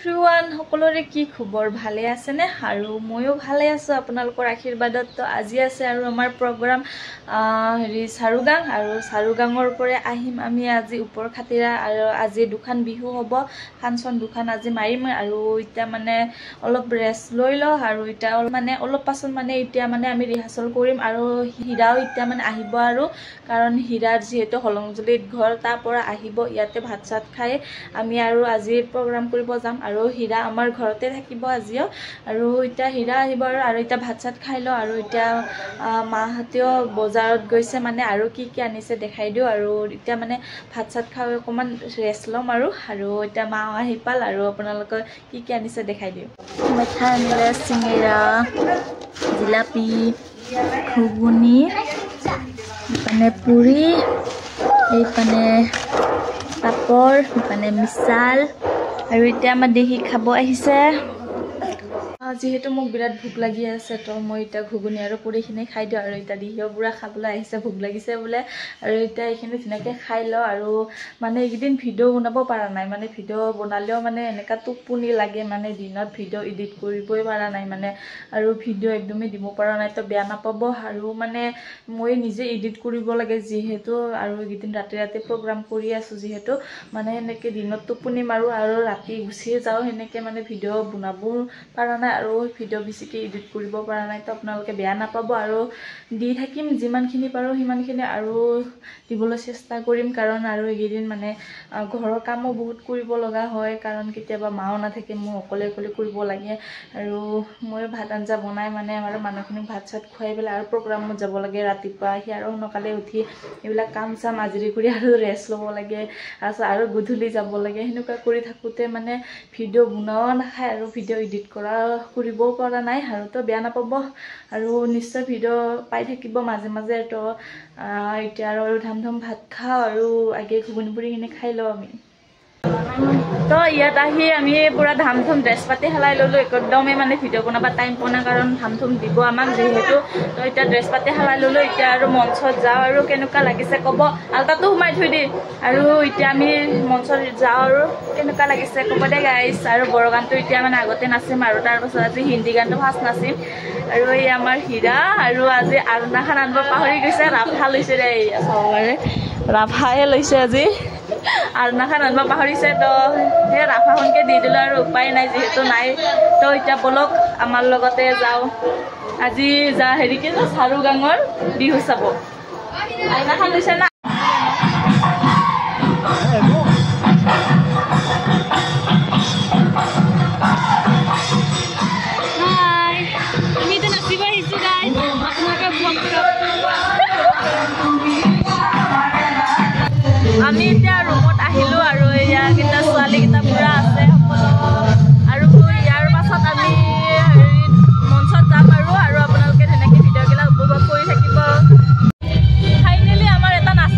everyone সকলোৰে কি খবৰ ভালে আছে নে আৰু ময়ো ভালে আছো আপোনালোকৰ আশীৰ্বাদত তো আজি আছে আৰু আমাৰ প্ৰগ্ৰাম চাৰুগাং আৰু চাৰুগাঙৰ পৰা আহিম আমি আজি ওপৰ খাতিৰা আৰু আজি দুখান বিহু হ'ব ফাংচন দুখান আজি মাৰিম আৰু এতিয়া মানে অলপ ৰেষ্ট লৈ ল আৰু এতিয়া মানে অলপ পাছত মানে এতিয়া মানে আমি ৰিহাৰ্সেল কৰিম আৰু হীৰাও এতিয়া মানে আহিব আৰু কাৰণ হীৰাৰ যেহেতু হলংজুলিত ঘৰ তাৰ পৰা আহিব ইয়াতে ভাত চাত খাই আমি আৰু আজি প্ৰগ্ৰাম কৰিব যাম আৰু হীৰা আমাৰ ঘৰতে থাকিব আজিও আৰু এতিয়া হীৰা আহিব আৰু এতিয়া ভাত চাত খাই ল আৰু এতিয়া মাহঁতেও বজাৰত গৈছে মানে আৰু কি কি আনিছে দেখাই দিও আৰু এতিয়া মানে ভাত চাত খাই অকমান ৰেষ্ট লম আৰু এতিয়া মা আহি পাল আৰু আপোনালোকে কি কি আনিছে দেখাই দিও মিঠা আনিলে চিঙৰা জিলাপি ঘুগুনি মানে পুৰি এইপানে পাপড় মানে মিছাল আৰু এতিয়া আমাৰ দেহি খাব আহিছে যেহেতু মোক বিৰাট ভোক লাগি আছে তো মই এতিয়া ঘুগুনি আৰু পুৰিখিনি খাই দিওঁ আৰু এতিয়া দেহিও পুৰা খাবলৈ আহিছে ভোক লাগিছে বোলে আৰু এতিয়া এইখিনি ধুনীয়াকৈ খাই লওঁ আৰু মানে এইকেইদিন ভিডিঅ' বনাব পৰা নাই মানে ভিডিঅ' বনালেও মানে এনেকুৱা টোপনি লাগে মানে দিনত ভিডিঅ' এডিট কৰিবই পৰা নাই মানে আৰু ভিডিঅ' একদমেই দিব পৰা নাই তো বেয়া নাপাব আৰু মানে মই নিজে এডিট কৰিব লাগে যিহেতু আৰু এইকেইদিন ৰাতি ৰাতি প্ৰগ্ৰাম কৰি আছোঁ যিহেতু মানে সেনেকৈ দিনত টোপনি মাৰোঁ আৰু ৰাতি গুচিয়ে যাওঁ সেনেকৈ মানে ভিডিঅ' বনাব পৰা নাই আৰু ভিডিঅ' বেছিকৈ এডিট কৰিব পৰা নাই তো আপোনালোকে বেয়া নাপাব আৰু দি থাকিম যিমানখিনি পাৰোঁ সিমানখিনি আৰু দিবলৈ চেষ্টা কৰিম কাৰণ আৰু এইকেইদিন মানে ঘৰৰ কামো বহুত কৰিব লগা হয় কাৰণ কেতিয়াবা মাও নাথাকে মই অকলে অকলে কৰিব লাগে আৰু মই ভাত আঞ্জা বনাই মানে আমাৰ মানুহখিনিক ভাত চাত খুৱাই পেলাই আৰু প্ৰগ্ৰামত যাব লাগে ৰাতিপুৱা আহি আৰু সোনকালে উঠি এইবিলাক কাম চাম আজৰি কৰি আৰু ৰেষ্ট ল'ব লাগে আৰু গধূলি যাব লাগে সেনেকুৱা কৰি থাকোঁতে মানে ভিডিঅ' বনোৱাও নাখায় আৰু ভিডিঅ' এডিট কৰিবও পৰা নাই আৰু তো বেয়া নাপাব আৰু নিশ্চয় ভিডিঅ' পাই থাকিব মাজে মাজে তো এতিয়া আৰু ধাম ধাম ভাত খাওঁ আৰু আগে ঘুগুনি পুৰিখিনি খাই লওঁ আমি তো ইয়াত আহি আমি পুৰা ধাম ধুম ড্ৰেছ পাতি সলাই ল'লোঁ একদমেই মানে ভিডিঅ' বনাব টাইম পোৱা নাই কাৰণ ধাম ধুম দিব আমাক যিহেতু তো এতিয়া ড্ৰেছ পাতি সলাই ল'লোঁ এতিয়া আৰু মঞ্চত যাওঁ আৰু কেনেকুৱা লাগিছে ক'ব আল্টাটো সোমাই থৈ দি আৰু এতিয়া আমি মঞ্চত যাওঁ আৰু কেনেকুৱা লাগিছে ক'ব দে গাইছ আৰু বড়ো গানটো এতিয়া মানে আগতে নাচিম আৰু তাৰপাছত আজি হিন্দী গানটো ফাৰ্ষ্ট নাচিম আৰু এই আমাৰ হীৰা আৰু আজি আৰুনাখান আনিব পাহৰি গৈছে ৰাভা লৈছে দে চবৰে ৰাভাহে লৈছে আজি আৰুনাখান আনিব পাহৰিছে তো সেই ৰাভাখনকে দি দিলোঁ আৰু উপায় নাই যিহেতু নাই তো এতিয়া বলক আমাৰ লগতে যাওঁ আজি হেৰি কি চাৰুগাঙৰ বিহু চাব আৰুনাখান লৈছে না আমি এতিয়া ৰুমত আহিলোঁ আৰু ইয়াৰকেইটা ছোৱালীকেইটা পূৰা আছে সকলো আৰু ইয়াৰ পাছত আমি মঞ্চত যাম আৰু আপোনালোকে ধুনীয়াকৈ ভিডিঅ'বিলাক উপভোগ কৰি থাকিব ফাইনেলি আমাৰ এটা নাচ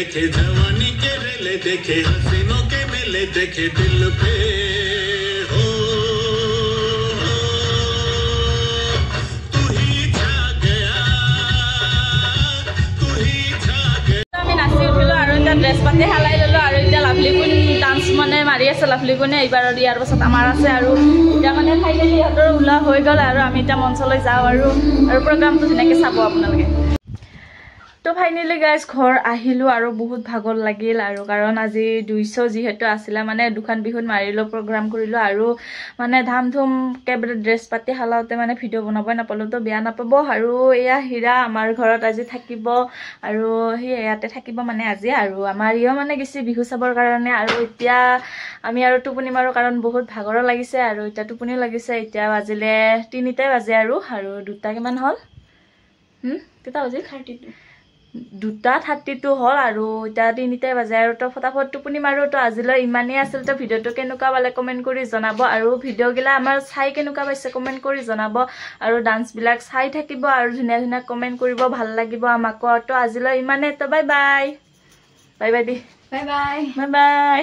देखे जवानी के रेले देखे हसीनों के मेले देखे दिल पे हो तू ही छा गया तू ही छा गया আমি নাচি উঠিলো আৰু এটা ড্ৰেছ পাতি হালাই ললো আৰু এটা লাভলি কুইন ডান্স মানে মাৰি আছে লাভলি কুইনে এইবাৰ ইয়াৰ পাছত আমাৰ আছে আৰু এতিয়া মানে ফাইনেলি ইহঁতৰ ওলা হৈ গ'ল আৰু আমি এতিয়া মঞ্চলৈ যাওঁ আৰু প্ৰগ্ৰামটো ধুনীয়াকৈ চাব আপোনালোকে তো ফাইনেলি গাইজ ঘৰ আহিলোঁ আৰু বহুত ভাগৰ লাগিল আৰু কাৰণ আজি 200 যিহেতু আছিলে মানে দুখন বিহুত মাৰিলোঁ প্ৰগ্ৰাম কৰিলোঁ আৰু মানে ধাম ধুম কেইবাৰে ড্ৰেছ পাতি হালাওঁতে মানে ভিডিঅ' বনাবই নাপালোঁ তো বেয়া নাপাব আৰু এয়া হীৰা আমাৰ ঘৰত আজি থাকিব আৰু সেই ইয়াতে থাকিব মানে আজি আৰু আমাৰ ইও মানে গেছি বিহু চাবৰ কাৰণে আৰু এতিয়া আমি আৰু টোপনি মাৰোঁ কাৰণ বহুত ভাগৰো লাগিছে আৰু এতিয়া টোপনিও লাগিছে এতিয়া বাজিলে 3টাই বাজে আৰু 2টা কিমান হ'ল কেইটা বাজিল 2:32 হ'ল আৰু এতিয়া 3টাই বাজে আৰু তো ফটাফট টোপনি মাৰোঁ তো আজিলৈ ইমানেই আছিল তো ভিডিঅ'টো কেনেকুৱা পালে কমেণ্ট কৰি জনাব আৰু ভিডিঅ'গিলা আমাৰ চাই কেনেকুৱা পাইছে কমেণ্ট কৰি জনাব আৰু ডান্সবিলাক চাই থাকিব আৰু ধুনীয়া ধুনীয়া কমেণ্ট কৰিব ভাল লাগিব আমাকো তো আজিলৈ ইমানেই তো bye bye bye by the bye bye bye bye